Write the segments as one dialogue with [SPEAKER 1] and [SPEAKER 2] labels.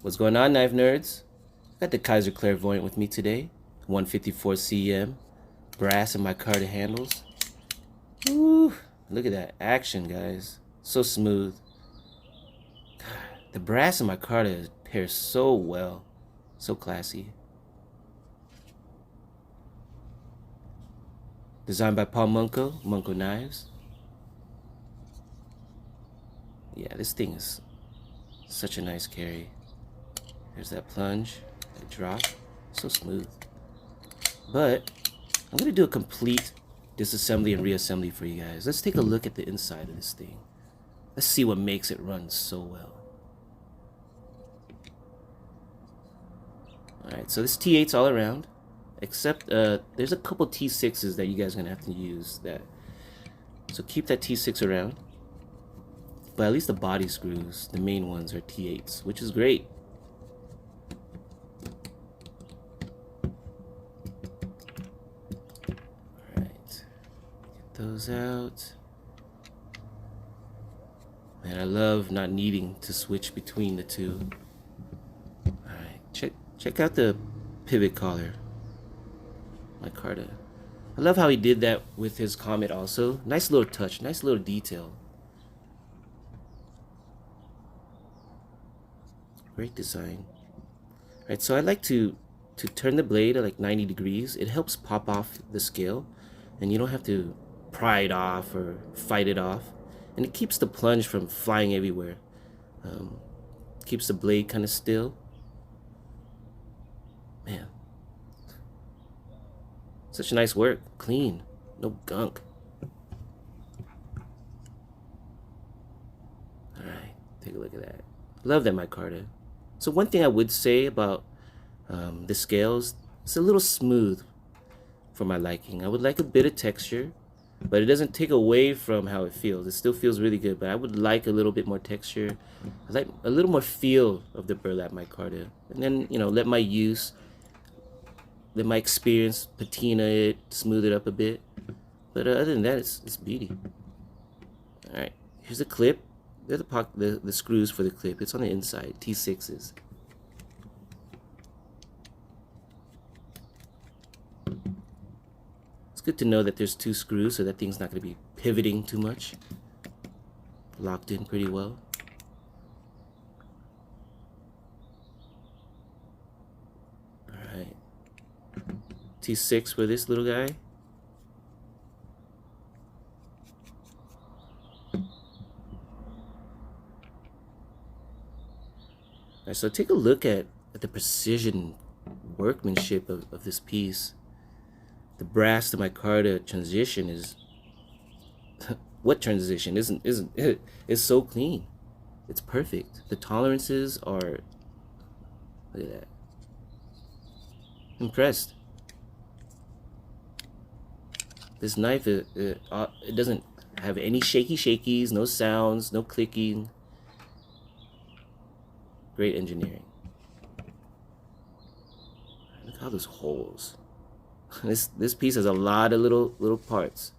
[SPEAKER 1] What's going on, knife nerds? Got the Kizer Clairvoyant with me today. 154 cm, Brass+Micarta handles. Woo! Look at that action, guys. So smooth. God, the Brass+Micarta pairs so well. So classy. Designed by Munko, Munko Knives. Yeah, this thing is such a nice carry. There's that plunge, that drop, so smooth. But I'm gonna do a complete disassembly and reassembly for you guys. Let's take a look at the inside of this thing. Let's see what makes it run so well. Alright, so this T8's all around, except there's a couple T6s that you guys are gonna have to use. So keep that T6 around. But at least the body screws, the main ones, are T8s, which is great. Those out. Man, I love not needing to switch between the two. Alright, check out the pivot collar. Micarta. I love how he did that with his Comet also. Nice little touch, nice little detail. Great design. Alright, so I like to turn the blade at like 90 degrees. It helps pop off the scale, and you don't have to pry it off or fight it off, and it keeps the plunge from flying everywhere. Keeps the blade kind of still. Man, such nice work. Clean, no gunk. Alright, take a look at that. Love that micarta. So one thing I would say about the scales, it's a little smooth for my liking. I would like a bit of texture, but it doesn't take away from how it feels. It still feels really good, but I would like a little bit more texture. I like a little more feel of the burlap micarta. And then, you know, let my experience patina it, smooth it up a bit. But other than that, it's beauty. Alright, here's the clip. There's the screws for the clip. It's on the inside, T6s. It's good to know that there's two screws, so that thing's not going to be pivoting too much. Locked in pretty well. Alright. T6 for this little guy. Alright, so take a look at the precision workmanship of this piece. The brass to micarta transition is what transition isn't it? It's so clean. It's perfect. The tolerances are, look at that. Impressed. This knife, it doesn't have any shakies, no sounds, no clicking. Great engineering. Look at all those holes. This piece has a lot of little parts,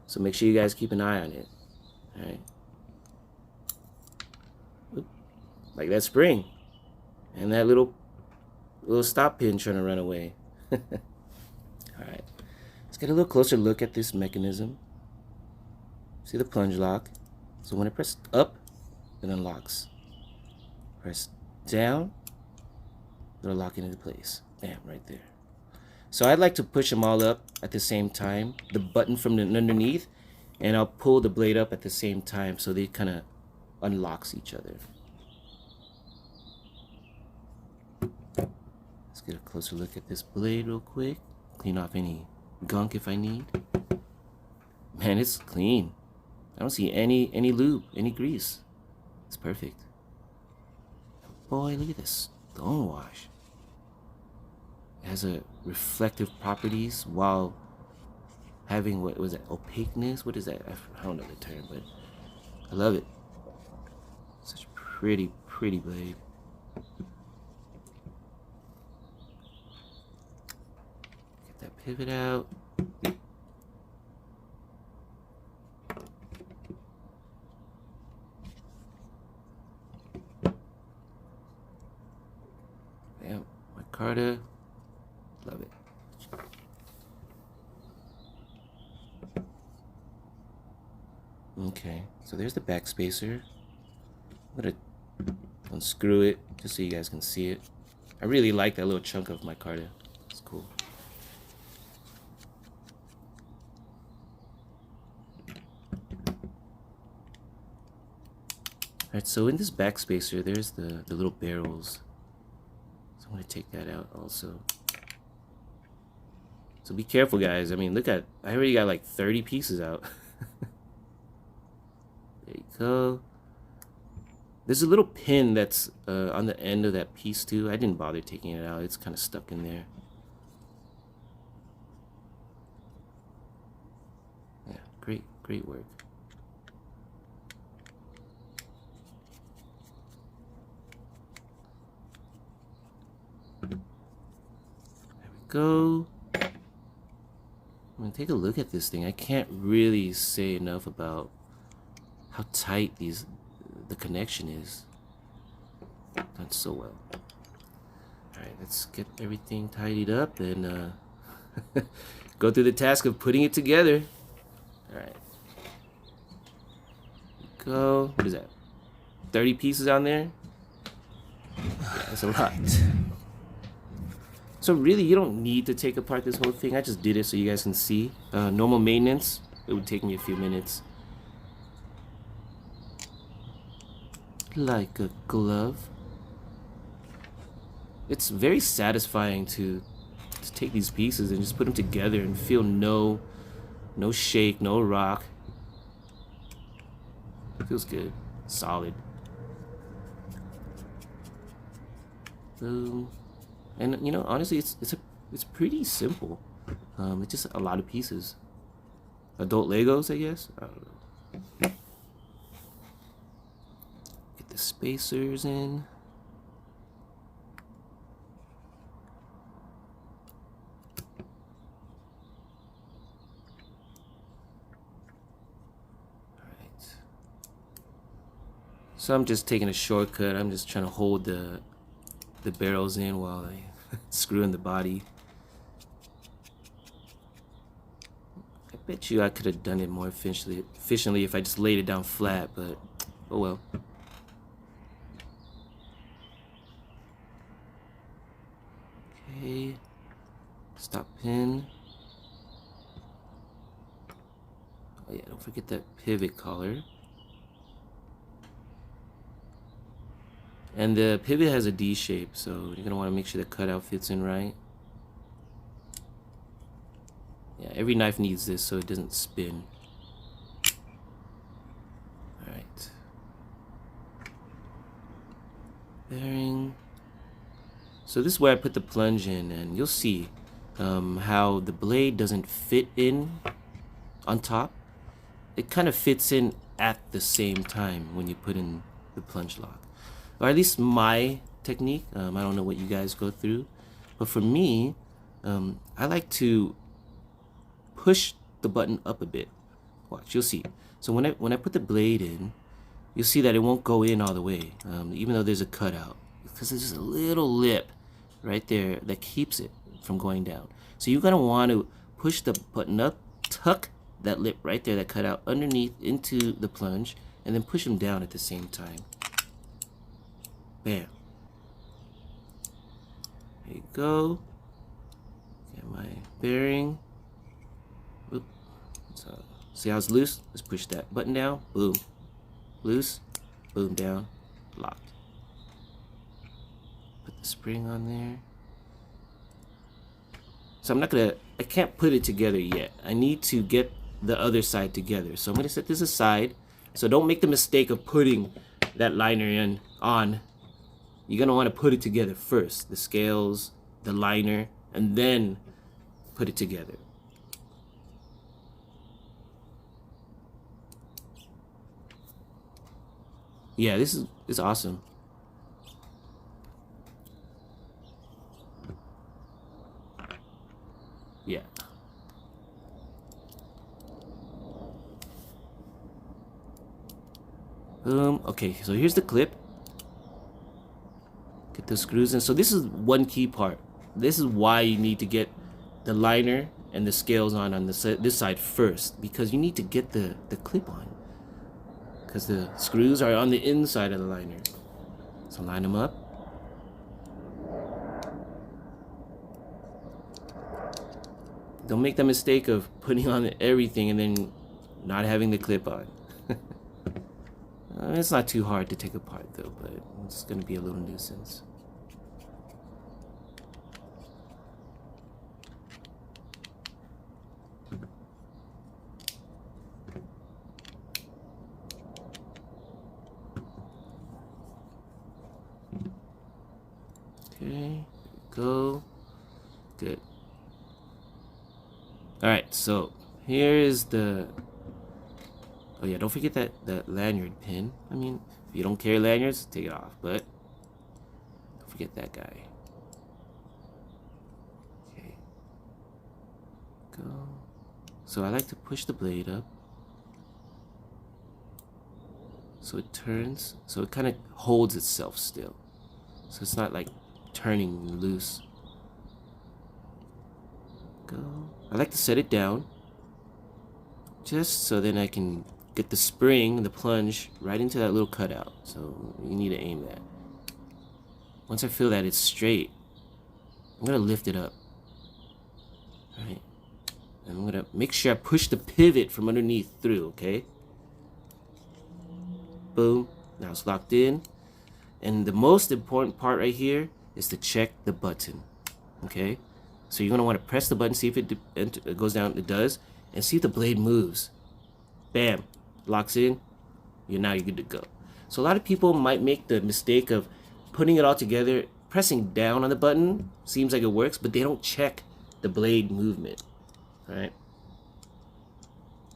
[SPEAKER 1] so make sure you guys keep an eye on it. All right, like that spring and that little stop pin trying to run away. All right, let's get a little closer look at this mechanism. See the plunge lock? So when I press up, it unlocks. Press down, it'll lock it into place. Bam, right there. So I'd like to push them all up at the same time, the button from the underneath, and I'll pull the blade up at the same time so they kind of unlocks each other. Let's get a closer look at this blade real quick. Clean off any gunk if I need. Man, it's clean. I don't see any lube, any grease. It's perfect. Boy, look at this stone wash. It has a reflective properties while having, what was that, opaqueness? What is that? I don't know the term, but I love it. Such a pretty blade. Get that pivot out. Yeah, micarta. Love it. Okay, so there's the backspacer. I'm gonna unscrew it just so you guys can see it. I really like that little chunk of micarta. It's cool. Alright, so in this backspacer, there's the little barrels. So I'm going to take that out also. So be careful, guys. I mean, look at, I already got like 30 pieces out. There you go. There's a little pin that's on the end of that piece too. I didn't bother taking it out. It's kind of stuck in there. Yeah, great work. There we go. I'm gonna take a look at this thing. I can't really say enough about how tight the connection is. Done so well. Alright, let's get everything tidied up and go through the task of putting it together. Alright. Go. What is that? 30 pieces on there? Yeah, that's a lot. So really, you don't need to take apart this whole thing. I just did it so you guys can see. Normal maintenance, it would take me a few minutes. Like a glove. It's very satisfying to take these pieces and just put them together and feel no shake, no rock. It feels good, solid. Boom. And you know, honestly, it's pretty simple. It's just a lot of pieces. Adult Legos, I guess. I don't know. Get the spacers in. All right. So I'm just taking a shortcut. I'm just trying to hold the barrels in while I screw in the body. I bet you I could have done it more efficiently if I just laid it down flat, but oh well. Okay, stop pin. Oh yeah, don't forget that pivot collar. And the pivot has a D shape, so you're gonna want to make sure the cutout fits in right. Yeah, every knife needs this so it doesn't spin. Alright. Bearing. So this is where I put the plunge in, and you'll see how the blade doesn't fit in on top. It kind of fits in at the same time when you put in the plunge lock. Or at least my technique. I don't know what you guys go through, but for me, I like to push the button up a bit. Watch, you'll see. So when I put the blade in, you'll see that it won't go in all the way, even though there's a cutout, because there's just a little lip right there that keeps it from going down. So you're gonna want to push the button up, tuck that lip right there, that cutout underneath into the plunge, and then push them down at the same time. Bam. There you go. Get my bearing. Oop. So, see how it's loose? Let's push that button down. Boom. Loose. Boom, down. Locked. Put the spring on there. So I can't put it together yet. I need to get the other side together. So I'm gonna set this aside. So don't make the mistake of putting that liner on. You're gonna want to put it together first, the scales, the liner, and then put it together. Yeah, this is awesome. Yeah. Okay, so here's the clip. Get the screws in. So this is one key part. This is why you need to get the liner and the scales on this side first, because you need to get the clip on, because the screws are on the inside of the liner. So line them up. Don't make the mistake of putting on everything and then not having the clip on. It's not too hard to take apart though, but it's going to be a little nuisance. Okay, go. Good. Alright, so here is the... Oh yeah, don't forget that lanyard pin. I mean, if you don't carry lanyards, take it off, but don't forget that guy. Okay. Go. So I like to push the blade up, so it turns, so it kind of holds itself still. So it's not like turning loose. Go. I like to set it down, just so then I can get the spring, the plunge, right into that little cutout. So you need to aim that. Once I feel that it's straight, I'm gonna lift it up. Alright. And I'm gonna make sure I push the pivot from underneath through, okay? Boom. Now it's locked in. And the most important part right here is to check the button. Okay? So you're gonna want to press the button, see if it goes down. It does. And see if the blade moves. Bam. Locks in. Now you're good to go. So a lot of people might make the mistake of putting it all together, pressing down on the button. Seems like it works, but they don't check the blade movement. Alright?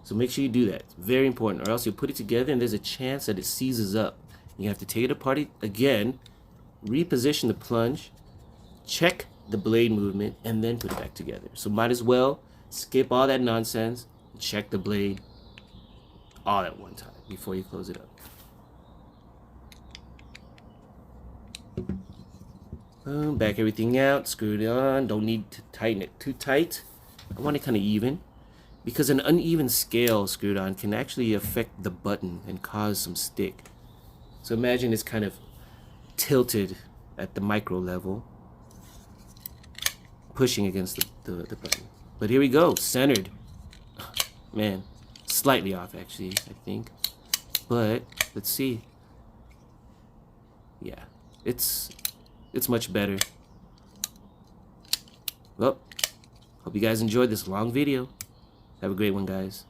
[SPEAKER 1] So make sure you do that. It's very important, or else you'll put it together and there's a chance that it seizes up. You have to take it apart again, reposition the plunge, check the blade movement, and then put it back together. So might as well skip all that nonsense and check the blade all at one time before you close it up. Boom, back everything out, screw it on. Don't need to tighten it too tight. I want it kind of even, because an uneven scale screwed on can actually affect the button and cause some stick. So imagine it's kind of tilted at the micro level, pushing against the button. But here we go, centered. Man, slightly off actually, I think. But let's see. Yeah, it's much better. Well, hope you guys enjoyed this long video. Have a great one, guys.